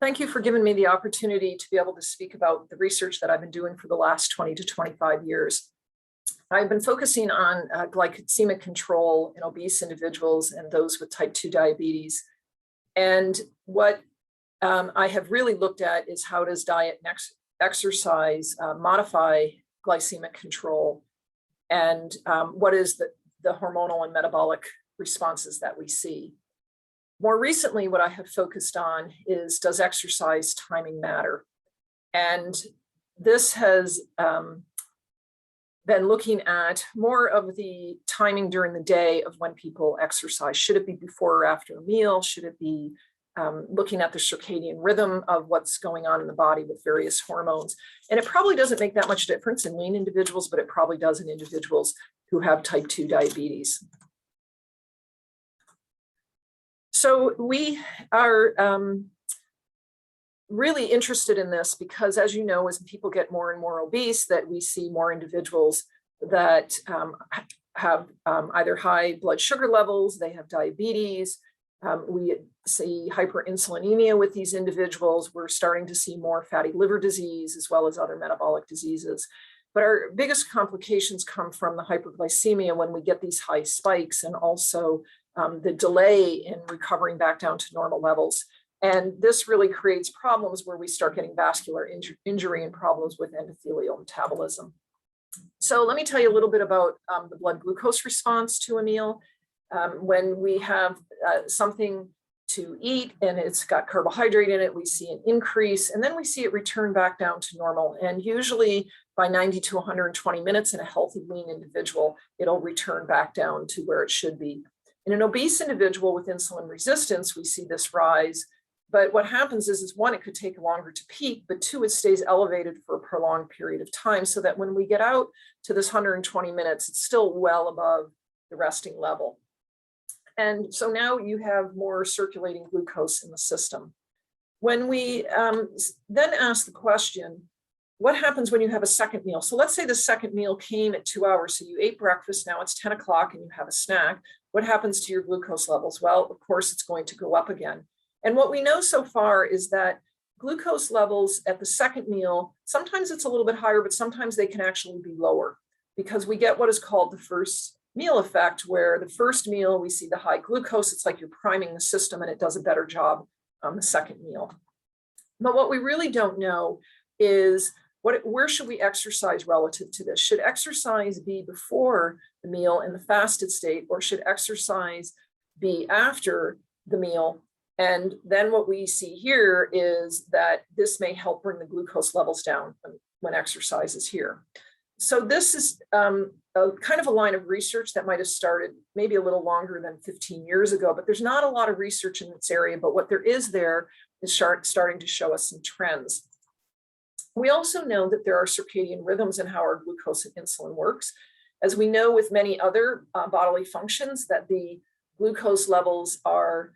Thank you for giving me the opportunity to be able to speak about the research that I've been doing for the last 20 to 25 years. I've been focusing on glycemic control in obese individuals and those with type 2 diabetes. And what I have really looked at is how does diet and exercise modify glycemic control, and what is the hormonal and metabolic responses that we see. More recently, what I have focused on is, does exercise timing matter? And this has been looking at more of the timing during the day of when people exercise. Should it be before or after a meal? Should it be looking at the circadian rhythm of what's going on in the body with various hormones? And it probably doesn't make that much difference in lean individuals, but it probably does in individuals who have type 2 diabetes. So we are really interested in this because, as you know, as people get more and more obese, that we see more individuals that have either high blood sugar levels, they have diabetes. We see hyperinsulinemia with these individuals. We're starting to see more fatty liver disease as well as other metabolic diseases. But our biggest complications come from the hyperglycemia when we get these high spikes, and also the delay in recovering back down to normal levels. And this really creates problems where we start getting vascular injury and problems with endothelial metabolism. So let me tell you a little bit about the blood glucose response to a meal. When we have something to eat and it's got carbohydrate in it, we see an increase, and then we see it return back down to normal. And usually by 90 to 120 minutes in a healthy lean individual, it'll return back down to where it should be. In an obese individual with insulin resistance, we see this rise. But what happens is one, it could take longer to peak, but two, it stays elevated for a prolonged period of time, so that when we get out to this 120 minutes, it's still well above the resting level. And so now you have more circulating glucose in the system. When we then ask the question, what happens when you have a second meal? So let's say the second meal came at 2 hours. So you ate breakfast, now it's 10 o'clock and you have a snack. What happens to your glucose levels? Well, of course, it's going to go up again. And what we know so far is that glucose levels at the second meal, sometimes it's a little bit higher, but sometimes they can actually be lower, because we get what is called the first meal effect, where the first meal we see the high glucose. It's like you're priming the system and it does a better job on the second meal. But what we really don't know is where should we exercise relative to this? Should exercise be before the meal in the fasted state, or should exercise be after the meal? And then what we see here is that this may help bring the glucose levels down when exercise is here. So this is a kind of a line of research that might have started maybe a little longer than 15 years ago, but there's not a lot of research in this area. But what there is starting to show us some trends. We also know that there are circadian rhythms in how our glucose and insulin works. As we know with many other bodily functions, that the glucose levels are